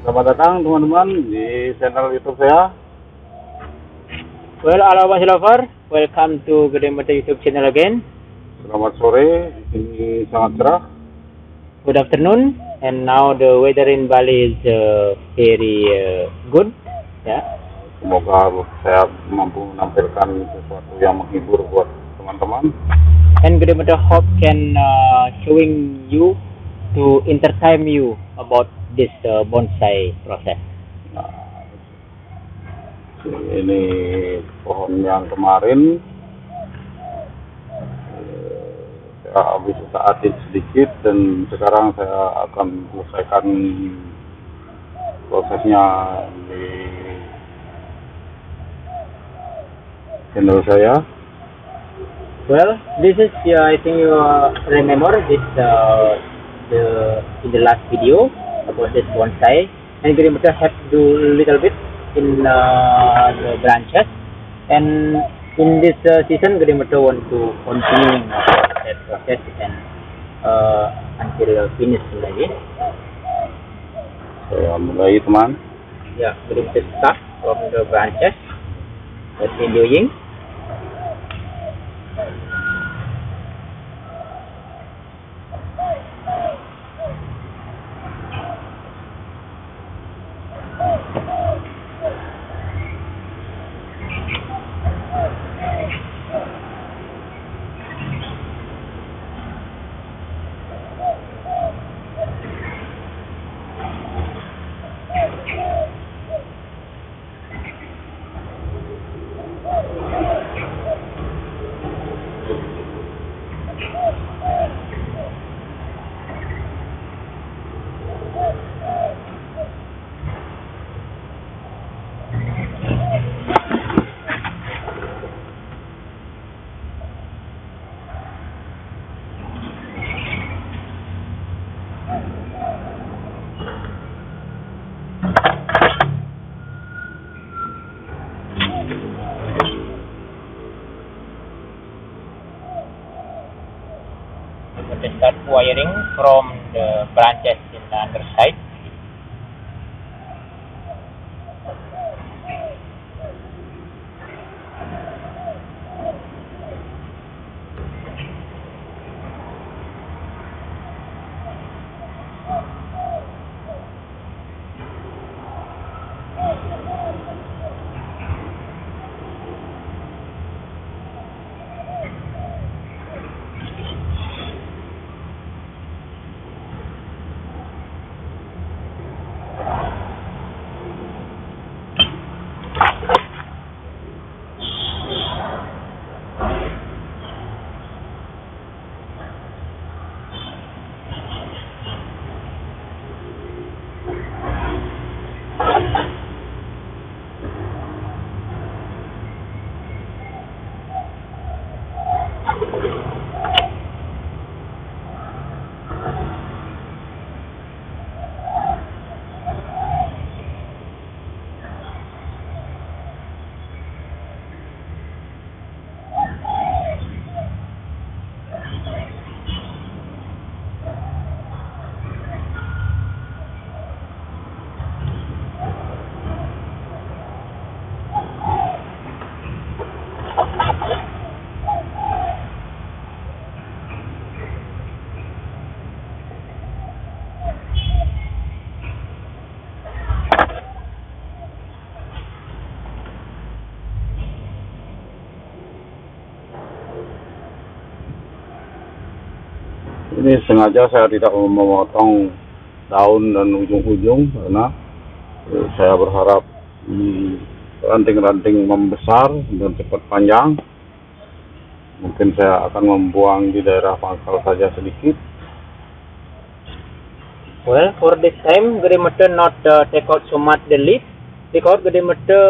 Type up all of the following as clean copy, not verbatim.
Selamat datang teman-teman di channel YouTube saya. Well, halo Mas Lover, welcome to Gede Mata YouTube channel again. Selamat sore, di sini sangat cerah. Good afternoon, and now the weather in Bali is very good. Ya. Semoga saya mampu menampilkan sesuatu yang menghibur buat teman-teman. And Gede Mata hope can showing you to entertain you about this bonsai process. Nah, ini pohon yang kemarin saya habis usahain sedikit dan sekarang saya akan selesaikan prosesnya di channel saya. Well, this is I think you remember this in the last video about this bonsai, and Gede Mata have to do a little bit in the branches, and in this season Gede Mata want to continue that process and until finish lagi. Saya mulai teman. Yeah, Gede Mata start from the branches. What we doing? To start wiring from the branches in the underside. Ini sengaja saya tidak memotong daun dan ujung-ujung karena saya berharap ranting-ranting membesar dan cepat panjang. Mungkin saya akan membuang di daerah pangkal saja sedikit. Well, for this time Gede Mata not take out so much the leaf because Gede Mata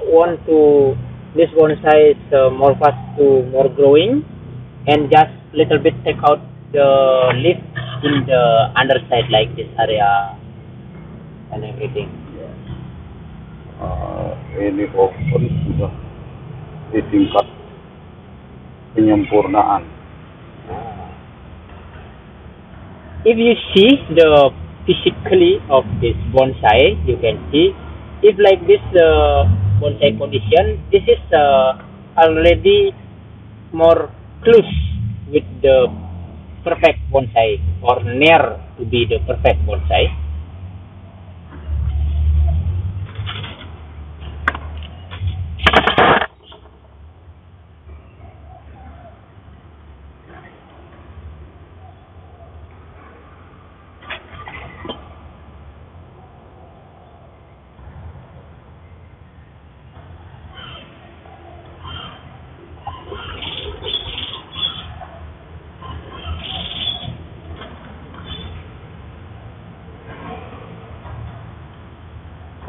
want to this bonsai is more fast to more growing, and just little bit take out the leaf in the underside like this area and everything. Ini pohon sudah di tingkat penyempurnaan. If you see the physically of this bonsai. You can see if like this bonsai condition, this is already more close with the perfect bonsai or near to be the perfect bonsai.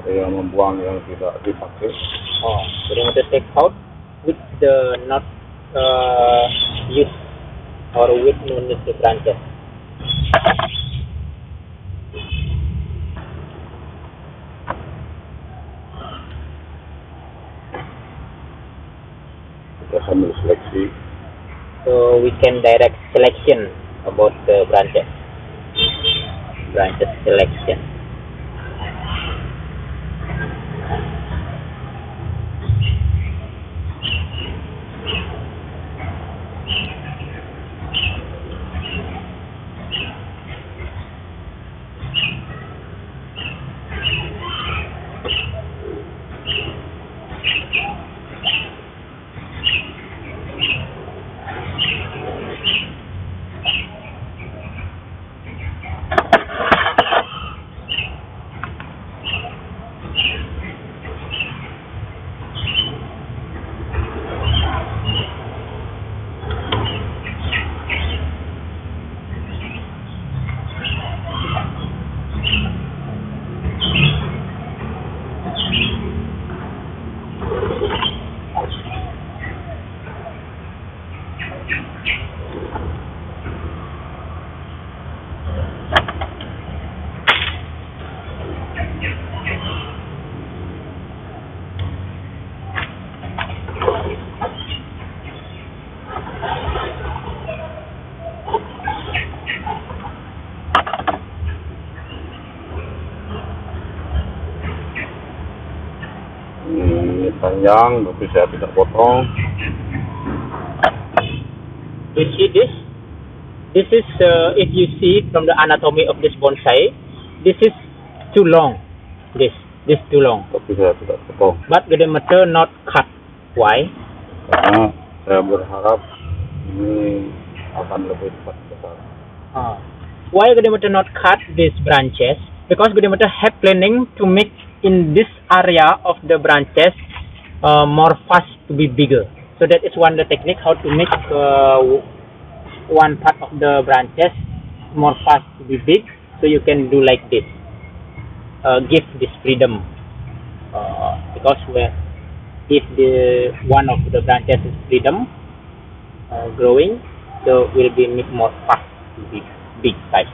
Saya membuang yang tidak dipakai. Oh, jadi kita take out with the not use or with no need the branches. Kita sambil seleksi. So we can direct selection about the branches. Branches selection. Ini panjang, tapi saya tidak potong. You see this? This is if you see from the anatomy of this bonsai, this is too long. This too long. Tapi saya tidak potong. But the matter not cut. Why? Karena saya berharap ini akan lebih cepat besar. Why the matter not cut these branches? Because the matter have planning to make in this area of the branches more fast to be bigger. So that is one the technique how to make one part of the branches more fast to be big. So you can do like this. Give this freedom because if the one of the branches is freedom growing, so will be make more fast to be big size.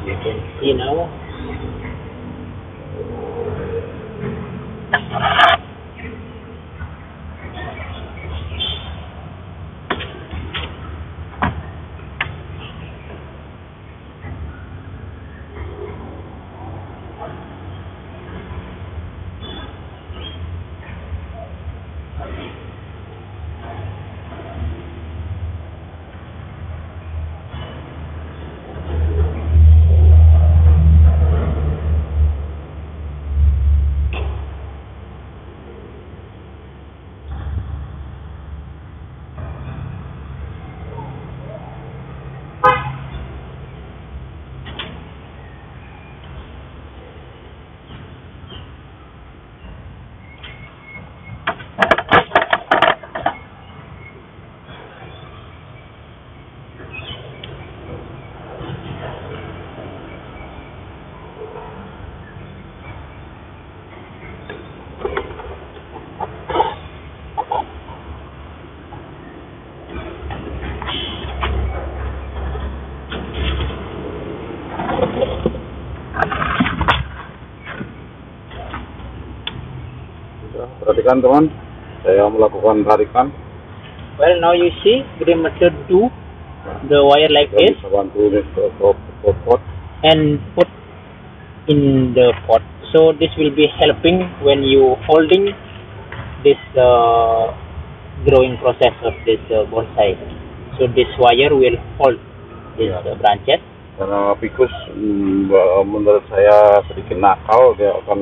You can see now. perhatikan teman, saya melakukan tarikan. Well, now you see gray matter do the wire like Saya this bisa bantu ini ke pot. and put in the pot. So this will be helping when you holding this growing process of this bonsai. So this wire will hold these branches. Karena Ficus menurut saya sedikit nakal, dia akan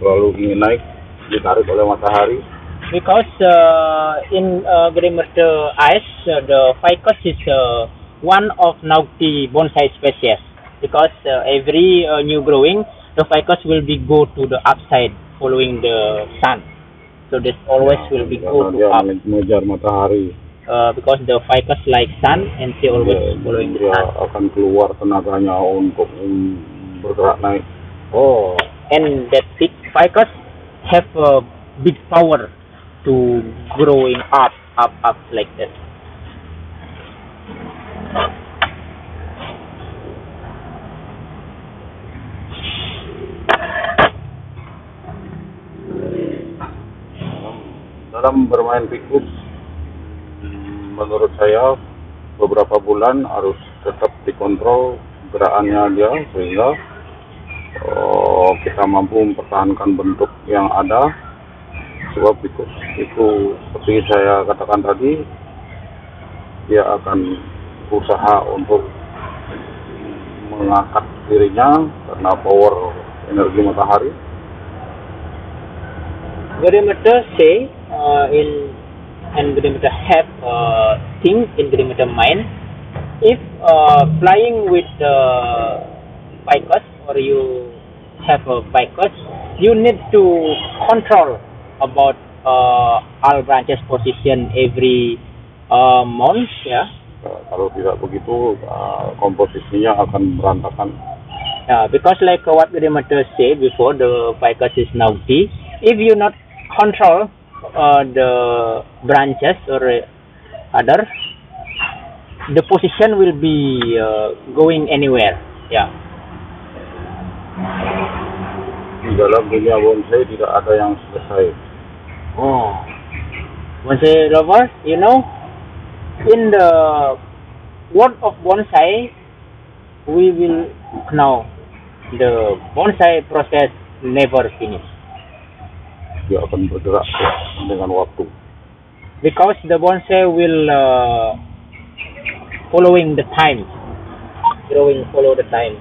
selalu ingin naik, ditarik oleh matahari. Because in gray matter eyes, the ficus is one of naughty bonsai species. Because every new growing, the ficus will be go to the upside following the sun. So this always will be go to up. Mengejar matahari. Because the ficus like sun and she always following the sun. Dia akan keluar tenaganya untuk bergerak naik. Oh, and that big ficus have a big power to growing up like that. Dalam bermain Ficus, menurut saya beberapa bulan harus tetap dikontrol gerakannya dia, sehingga kita mampu mempertahankan bentuk yang ada. Sebab Ficus itu seperti saya katakan tadi, dia akan berusaha untuk mengangkat dirinya karena power energi matahari. Gray matter say and gray matter have things in gray matter mind. If flying with ficus or you have a ficus, you need to control about all branches position every month, ya. Kalau tidak begitu, komposisinya akan berantakan. Because like what gray matter say before, the ficus is naughty. If you not control the branches or other, the position will be going anywhere. Di dalam dunia bonsai tidak ada yang selesai. Oh, bonsai lovers, you know, in the world of bonsai, we will know the bonsai process never finish. Dia akan bergerak dengan waktu. Because the bonsai will following the time, follow the time.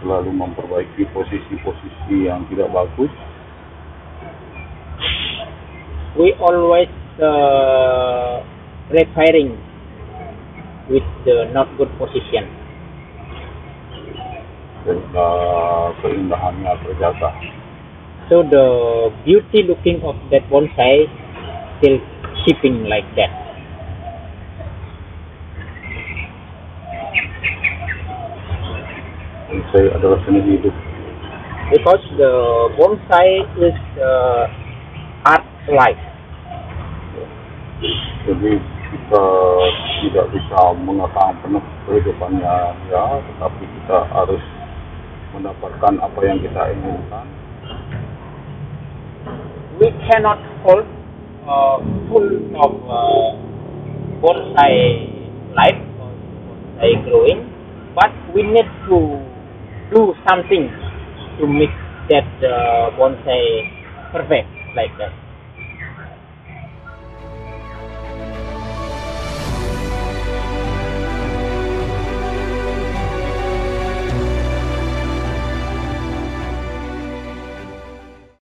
Selalu memperbaiki posisi-posisi yang tidak bagus. We always repairing with the not good position. Sehingga keindahannya terjaga. So the beauty looking of that bonsai still keeping like that. Bonsai adalah seni hidup. Because the bonsai is art life. Jadi kita tidak bisa mengatakan penuh kehidupannya, ya, tetapi kita harus mendapatkan apa yang kita inginkan. We cannot hold full of bonsai life or bonsai growing, but we need to do something to make that bonsai perfect like that.